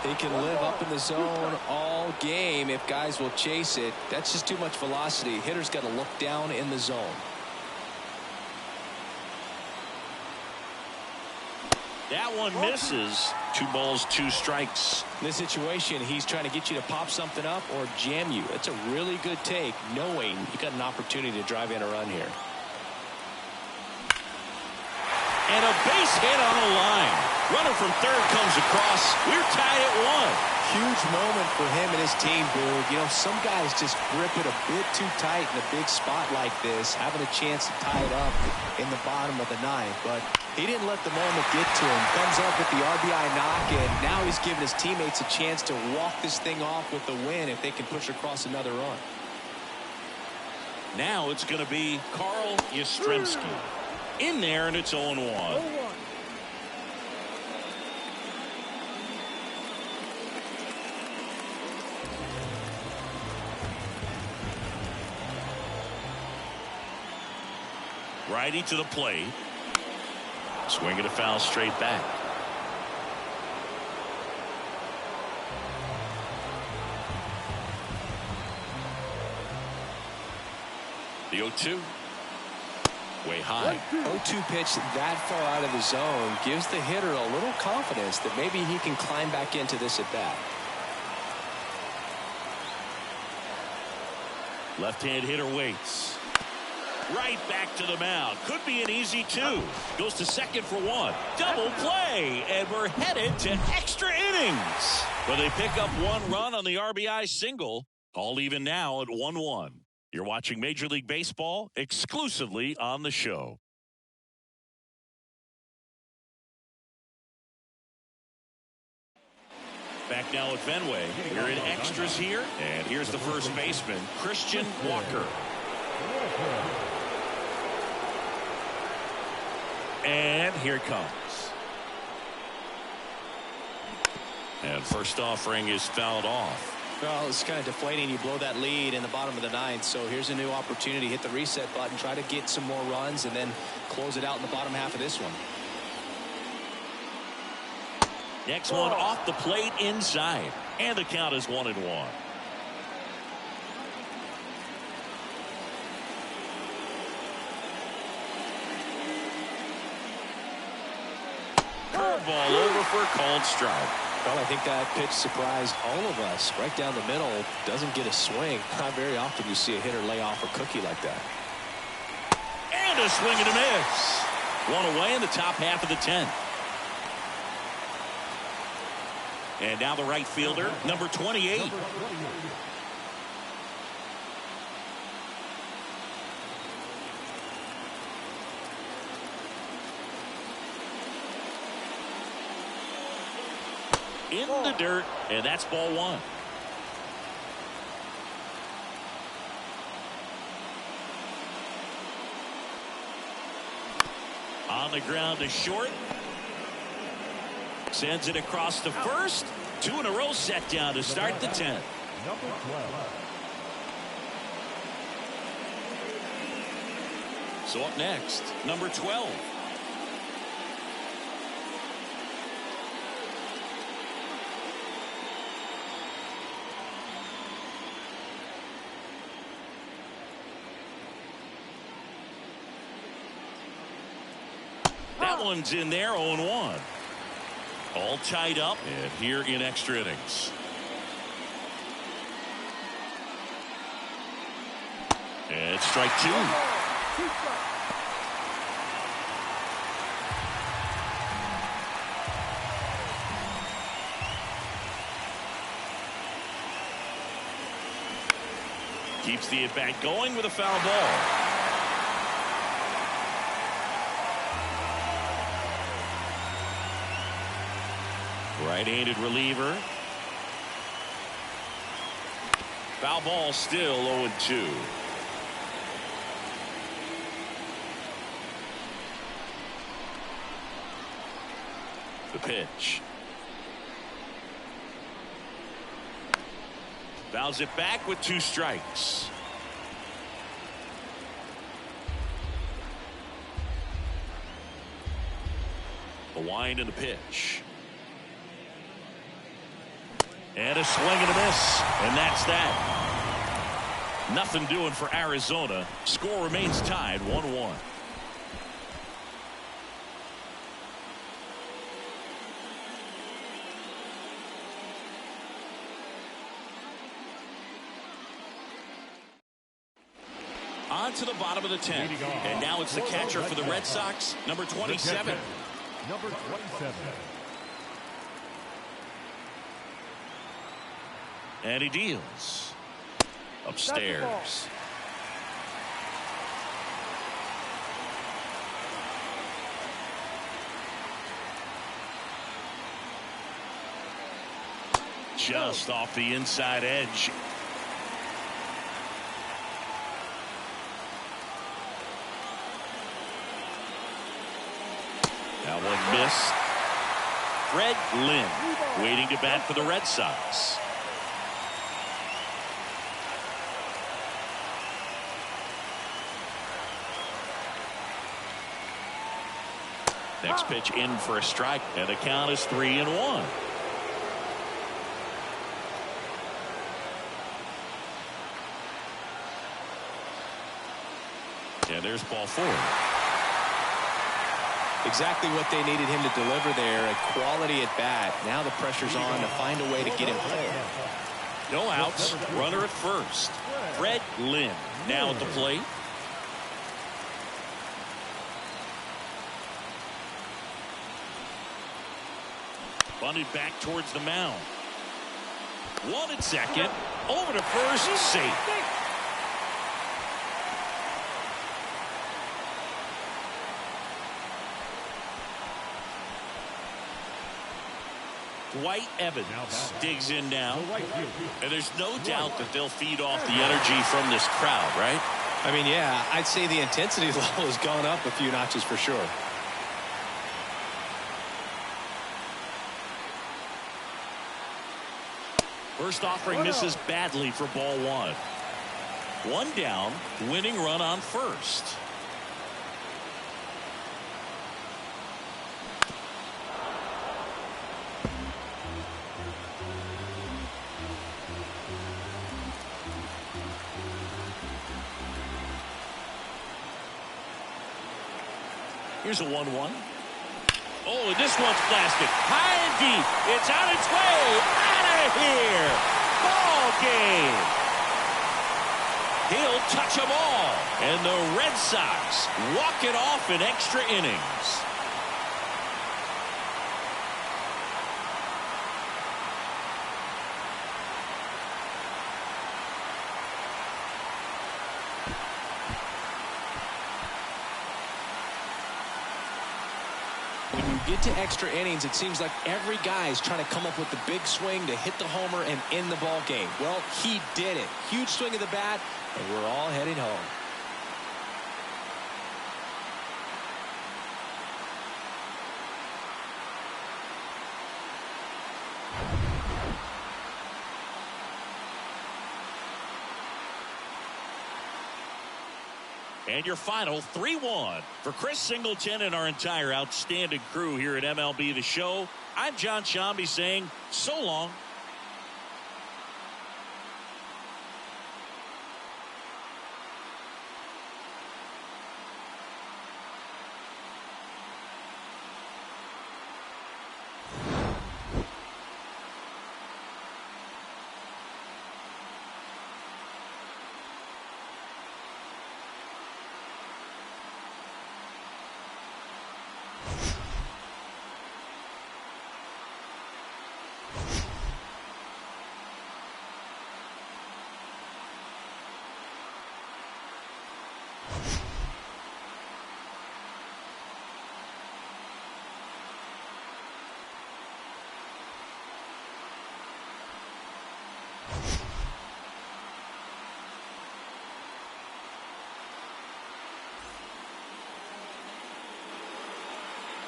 B: He can live up in the zone all game if guys will chase it. That's just too much velocity. Hitter's got to look down in the zone.
A: That one misses. 2 balls, 2 strikes.
B: In this situation, he's trying to get you to pop something up or jam you. That's a really good take, knowing you got an opportunity to drive in a run here.
A: And a base hit on the line. Runner from third comes across. We're tied at 1.
B: Huge moment for him and his team, Boog. You know, some guys just grip it a bit too tight in a big spot like this, having a chance to tie it up in the bottom of the ninth. But he didn't let the moment get to him. Comes up with the RBI knock, and now he's giving his teammates a chance to walk this thing off with the win if they can push across another run.
A: Now it's going to be Carl Yastrzemski in there, and it's 0-1. Righty to the plate. Swinging a foul straight back. The 0-2. Way high.
B: 0-2 pitch that far out of the zone gives the hitter a little confidence that maybe he can climb back into this at bat.
A: Left-hand hitter waits. Right back to the mound. Could be an easy 2. Goes to second for 1. Double play, and we're headed to extra innings. But they pick up 1 run on the RBI single. All even now at 1-1. You're watching Major League Baseball exclusively on the show. Back now at Fenway. We're in extras here. And here's the first baseman, Christian Walker. And here it comes. And first offering is fouled off.
B: Well, it's kind of deflating. You blow that lead in the bottom of the ninth. So here's a new opportunity. Hit the reset button. Try to get some more runs and then close it out in the bottom half of this one.
A: Next one off the plate inside. And the count is 1-1. Curveball over for a called strike.
B: Well, I think that pitch surprised all of us. Right down the middle, doesn't get a swing. Not very often you see a hitter lay off a cookie like that.
A: And a swing and a miss. 1 away in the top half of the 10th. And now the right fielder, number 28. In the dirt, and that's ball 1. On the ground to short. Sends it across to first. 2 in a row set down to start the 10th.
D: Number 12.
A: So up next, number 12. That one's in there, 0-1. All tied up, and here in extra innings. And strike 2. Keeps the at-bat going with a foul ball. Right-handed reliever. Foul ball, still 0-2. The pitch. Fouls it back with 2 strikes. The wind and the pitch. And a swing and a miss. And that's that. Nothing doing for Arizona. Score remains tied 1-1. On to the bottom of the 10th. And now it's the catcher for the Red Sox, number 27.
D: Number 27.
A: And he deals. Upstairs. Just off the inside edge. That one missed. Fred Lynn waiting to bat for the Red Sox. Next pitch in for a strike, and the count is 3-1. And there's ball 4.
B: Exactly what they needed him to deliver there. A quality at bat. Now the pressure's on to find a way to get him home.
A: No outs. Runner at first. Fred Lynn now at the plate. Bunted back towards the mound. 1 at second. Over to first. Safe. Dwight Evans digs in now. And there's no doubt that they'll feed off the energy from this crowd, right?
B: I mean, yeah, I'd say the intensity level has gone up a few notches for sure.
A: First offering misses badly for ball 1. 1 down, winning run on first. Here's a 1-1. Oh, and this one's blasted. High and deep. It's on its way. Out of here. Ball game. He'll touch them all. And the Red Sox walk it off in extra innings.
B: When you get to extra innings, it seems like every guy is trying to come up with the big swing to hit the homer and end the ball game. Well, he did it. Huge swing of the bat, and we're all heading home.
A: And your final 3-1 for Chris Singleton and our entire outstanding crew here at MLB The Show. I'm John Shambi saying so long.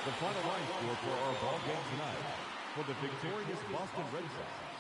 D: The final line score for our ball game tonight. For the victorious Boston Red Sox,